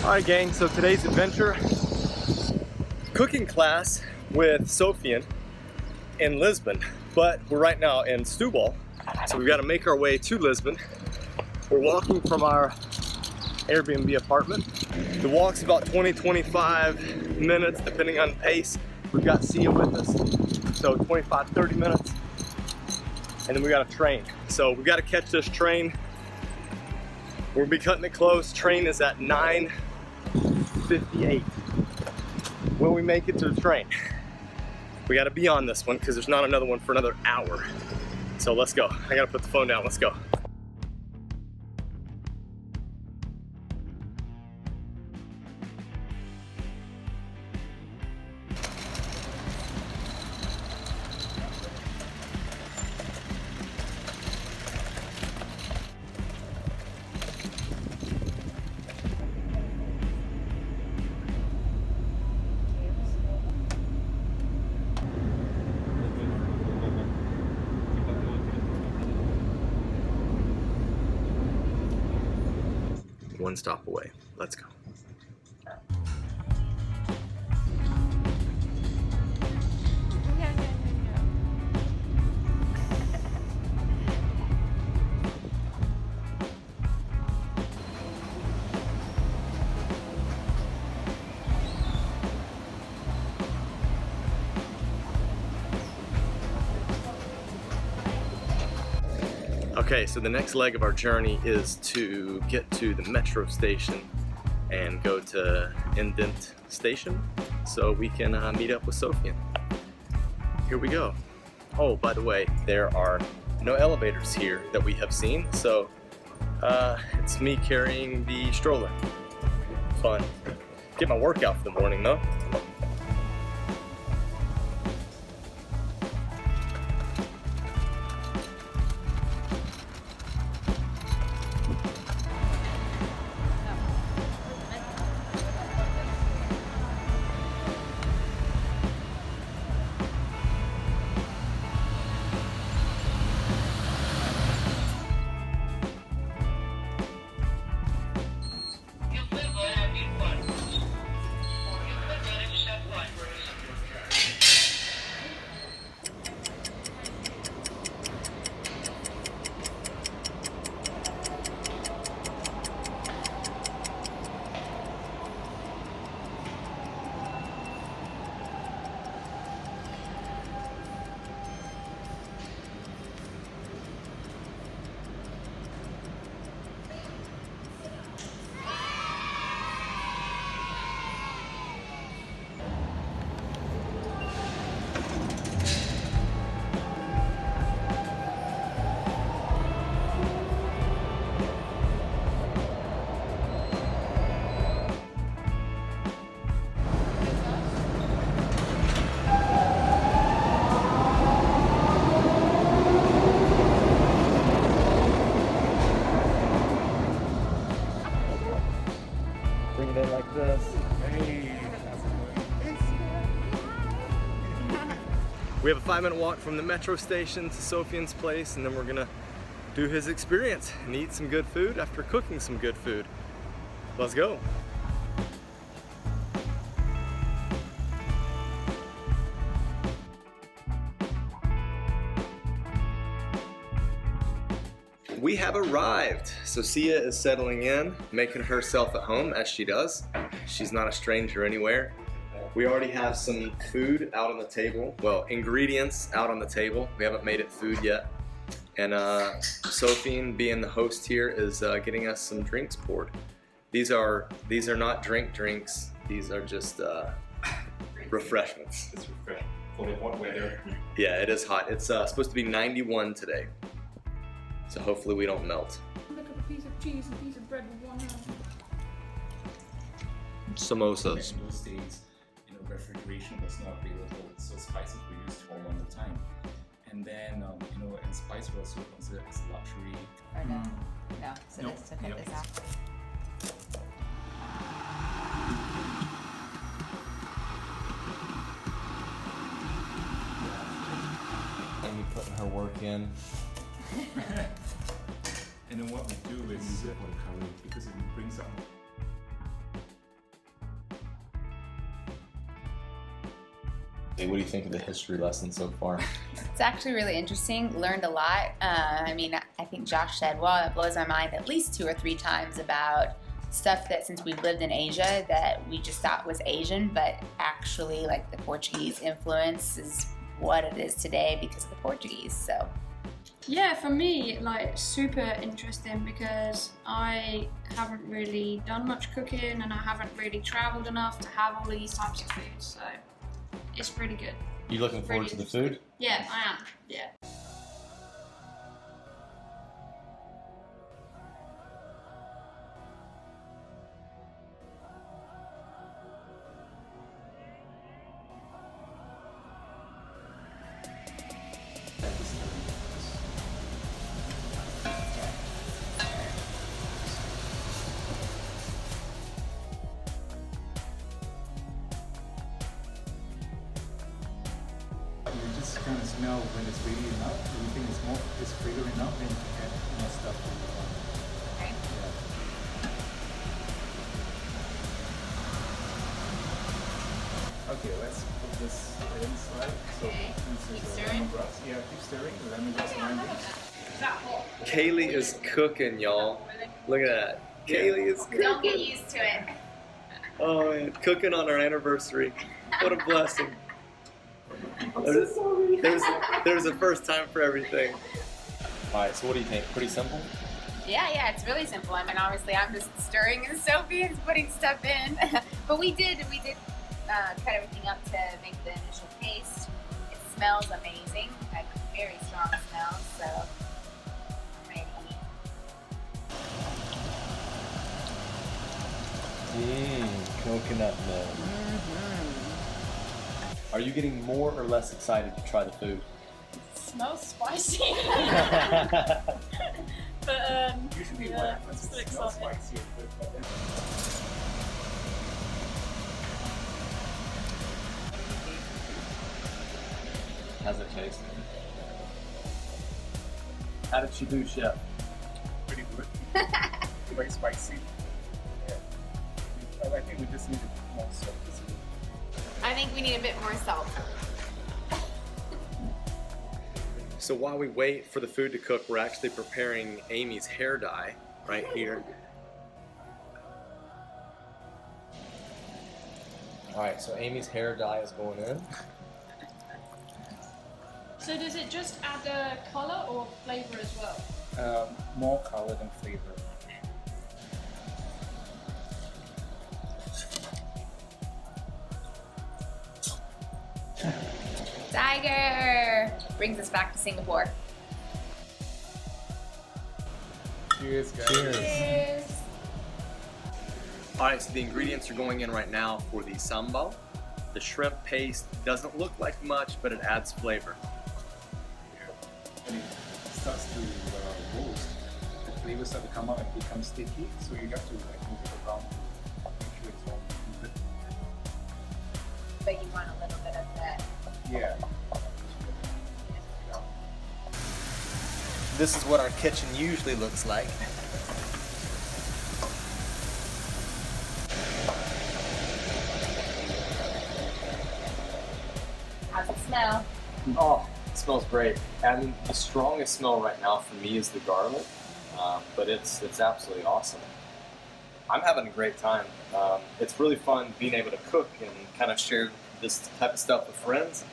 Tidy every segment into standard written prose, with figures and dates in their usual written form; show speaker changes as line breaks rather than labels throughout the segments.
Alright gang, so today's adventure, cooking class with Sophian in Lisbon, but we're right now in Setúbal, so we've got to make our way to Lisbon. We're walking from our Airbnb apartment. The walk's about 20-25 minutes depending on pace. We've got Sia with us, so 25-30 minutes, and then we got a train. So we've got to catch this train. We'll be cutting it close. Train is at 9:58. When we make it to the train, we got to be on this one because there's not another one for another hour. So let's go. I got to put the phone down. Let's go. One stop away. Let's go. Okay, so the next leg of our journey is to get to the metro station and go to Indent station so we can meet up with Sophian. Here we go. Oh, by the way, there are no elevators here that we have seen, so it's me carrying the stroller. Fun. Get my workout for the morning though. Bring it in like this. Hey. We have a 5-minute walk from the metro station to Sophian's place, and then we're gonna do his experience and eat some good food after cooking some good food. Let's go. We have arrived. So Sia is settling in, making herself at home as she does. She's not a stranger anywhere. We already have some food out on the table. Well, ingredients out on the table. We haven't made it food yet. And Sophian, being the host here, is getting us some drinks poured. These are not drinks. These are just refreshments.
It's refreshing for the hot weather.
Yeah, it is hot. It's supposed to be 91 today. So hopefully we don't melt.
Look at a piece of cheese, a piece of bread with one hand.
Samosas.
In those days, refrigeration was not available, so spices were used home all the time. And then, and spice was also considered as luxury.
Or no? No, so
No,
this took it this after.
Amy putting her work in.
And then what we do is use it for the curry because it brings up
Hey, what do you think of the history lesson so far?
It's actually really interesting. Learned a lot. I mean, I think Josh said, well, it blows my mind at least 2 or 3 times about stuff that since we've lived in Asia that we just thought was Asian, but actually like the Portuguese influence is what it is today because of the Portuguese. So
Yeah, for me, like super interesting because I haven't really done much cooking and I haven't really traveled enough to have all these types of food. So it's pretty good.
You looking forward
Really
to the food?
Yeah, I am. Yeah.
You just kind of smell when it's ready enough. If you think it's fragrant enough, then you can add more stuff to it.
okay.
Yeah. Okay, let's put this inside. So
Okay.
this
Keep
is
stirring.
lemongrass. Yeah, keep stirring. Lemongrass, lime juice.
Kalie is cooking, y'all. Look at that. Kalie is cooking.
Don't get used to it.
Oh man, cooking on our anniversary. What a blessing. There's a first time for everything. Alright, so what do you think? Pretty simple?
Yeah, it's really simple. I mean, obviously, I'm just stirring and Sophian's putting stuff in. But we did cut everything up to make the initial paste. It smells amazing, like very strong smell. So I'm ready to eat.
Coconut milk. Are you getting more or less excited to try the food?
Smells spicy. But
Usually
yeah,
what happens is
still
it smells
excited.
spicy and good, but then
How's it taste? How did she do, chef?
pretty good. Very spicy. Yeah. I think we just need more salt.
I think we need a bit more salt.
So while we wait for the food to cook, we're actually preparing Amy's hair dye right here. Alright, so Amy's hair dye is going in.
so does it just add a color or flavor as well?
More color than flavor.
Tiger! Brings us back to Singapore.
Cheers, guys.
Cheers!
Alright, so the ingredients are going in right now for the sambal. The shrimp paste doesn't look like much, but it adds flavor.
When it starts to roast, the flavors start to come out and become sticky. So you have to like move it around to make sure it's all even.
But you want a little bit of that.
Yeah.
This is what our kitchen usually looks like.
How's it smell?
Oh, it smells great. And the strongest smell right now for me is the garlic, but it's absolutely awesome. I'm having a great time. It's really fun being able to cook and kind of share this type of stuff with friends.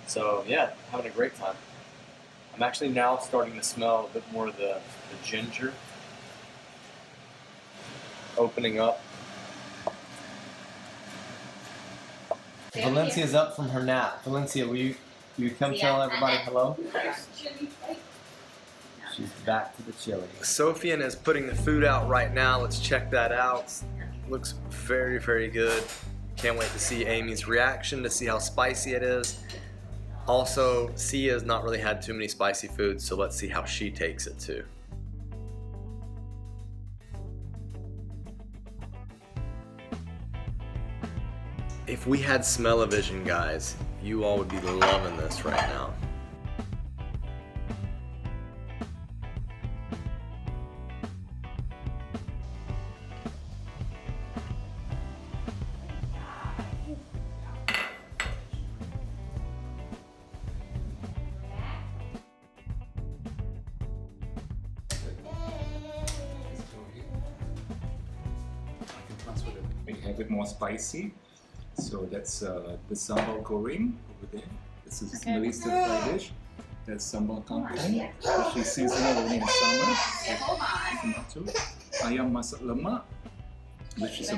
So yeah, having a great time. I'm actually now starting to smell a bit more of the ginger opening up. Valencia's up from her nap. Valencia, will you come
See
tell
ya.
everybody hello? She's back to the chili. Sophian is putting the food out right now. Let's check that out. Looks very, very good. Can't wait to see Amy's reaction, to see how spicy it is. Also, Sia has not really had too many spicy foods, so let's see how she takes it too. If we had smell-o-vision, guys, you all would be loving this right now.
a bit more spicy. So that's the sambal goreng over there. This is Malay stir-fry dish. That's sambal kangkong, which is seasonal only in summer. Tomato. Ayam masak lemak, which is a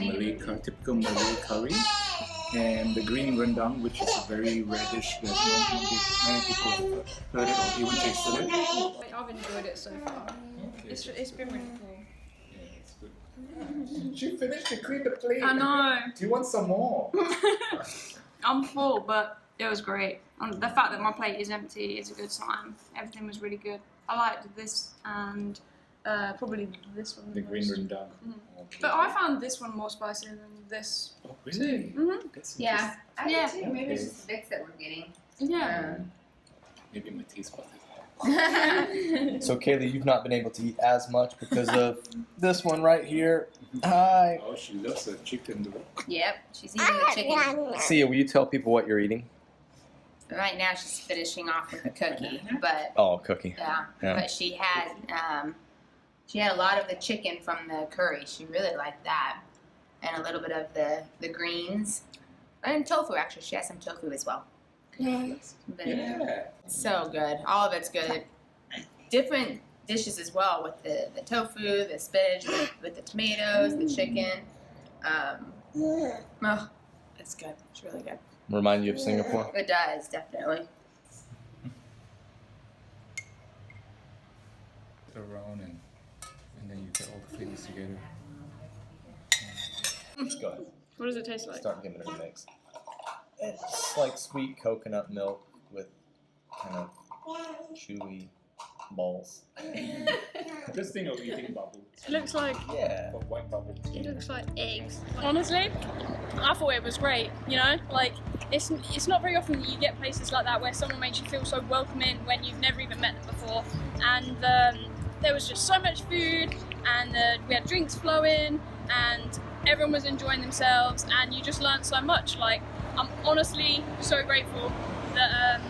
typical Malay curry. And the green rendang, which is a very rare dish that many people have heard it or even tasted it.
I've enjoyed it so far.
Okay.
It's been really cool.
Yeah, it's good. She finished to clean the plate.
I know.
Do you want some more?
I'm full, but it was great. And the fact that my plate is empty is a good sign. Everything was really good. I liked this and probably this one.
The green
most.
rendang. Okay.
But I found this one more spicy than this.
Oh, really?
Mm-hmm.
That's
Yeah, I
Yeah.
did too. Maybe it's just the bits that we're getting.
Yeah.
Maybe my taste buds.
So Kalie, you've not been able to eat as much because of this one right here. Hi.
Oh, she loves the chicken though.
Yep, she's eating the chicken.
Sia, will you tell people what you're eating?
Right now she's finishing off with the cookie, but
Oh, cookie.
yeah. But she had a lot of the chicken from the curry. She really liked that, and a little bit of the greens, and tofu. Actually, she has some tofu as well. But it's so good. All of it's good. Different dishes as well with the tofu, the spinach, with the tomatoes, the chicken. Oh, it's good. It's really good.
Remind you of Singapore?
It does, definitely.
Around and then you get all the flavors together.
Let's go ahead.
What does it taste like?
Start giving it a mix. It's like sweet coconut milk with kind of chewy balls.
This thing of eating bubbles.
It looks like
Yeah.
But white bubbles.
It looks like eggs. Honestly, I thought it was great. You know, like it's not very often that you get places like that where someone makes you feel so welcoming when you've never even met them before. And there was just so much food, and we had drinks flowing, and everyone was enjoying themselves, and you just learned so much. Like I'm honestly so grateful that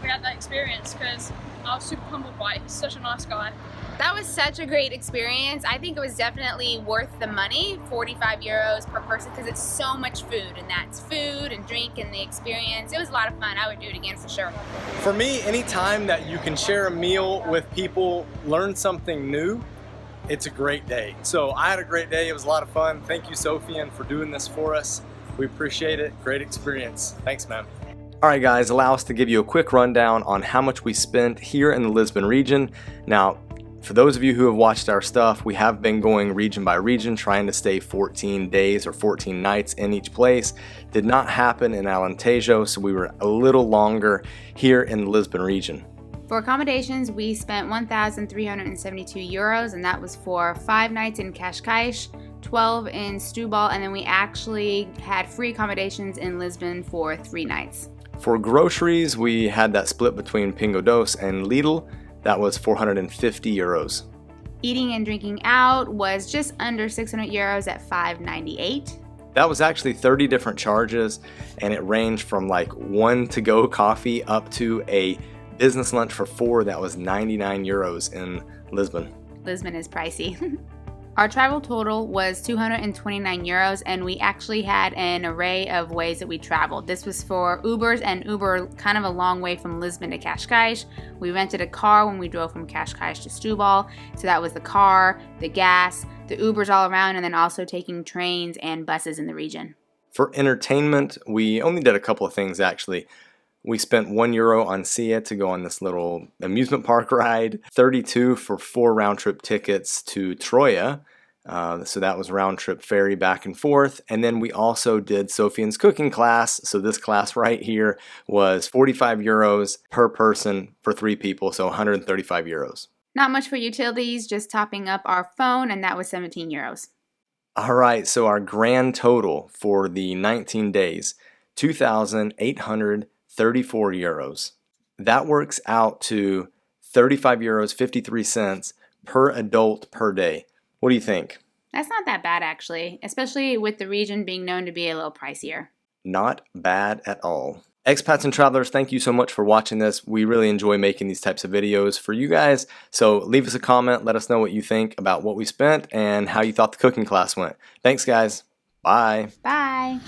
we had that experience because I was super humbled by it. He's such a nice guy.
That was such a great experience. I think it was definitely worth the money, 45 euros per person, because it's so much food, and that's food and drink and the experience. It was a lot of fun. I would do it again for sure.
For me, anytime that you can share a meal with people, learn something new, it's a great day. So I had a great day. It was a lot of fun. Thank you, Sophian, for doing this for us. We appreciate it. Great experience. Thanks, man. All right, guys, allow us to give you a quick rundown on how much we spent here in the Lisbon region. Now, for those of you who have watched our stuff, we have been going region by region, trying to stay 14 days or 14 nights in each place. Did not happen in Alentejo, so we were a little longer here in the Lisbon region.
For accommodations, we spent 1,372 euros, and that was for 5 nights in Cascais, 12 in Setúbal, and then we actually had free accommodations in Lisbon for 3 nights.
For groceries, we had that split between Pingo Doce and Lidl. That was 450 euros.
Eating and drinking out was just under 600 euros at 598.
That was actually 30 different charges, and it ranged from like 1 to-go coffee up to a business lunch for 4 that was 99 euros in Lisbon.
Lisbon is pricey. Our travel total was 229 euros, and we actually had an array of ways that we traveled. This was for Ubers, and Uber kind of a long way from Lisbon to Cascais. We rented a car when we drove from Cascais to Setúbal, so that was the car, the gas, the Ubers all around, and then also taking trains and buses in the region.
For entertainment, we only did a couple of things actually. We spent €1 on Sia to go on this little amusement park ride, 32 for 4 round-trip tickets to Troia. So that was round-trip ferry back and forth. And then we also did Sophian's cooking class. So this class right here was 45 euros per person for 3 people, so 135 euros.
Not much for utilities, just topping up our phone, and that was 17 euros.
All right, so our grand total for the 19 days, 2,834 euros. That works out to 35 euros 53 cents per adult per day. What do you think?
That's not that bad, actually, especially with the region being known to be a little pricier.
Not bad at all. Expats and travelers, thank you so much for watching this. We really enjoy making these types of videos for you guys. So leave us a comment, let us know what you think about what we spent and how you thought the cooking class went. Thanks, guys. Bye.
Bye.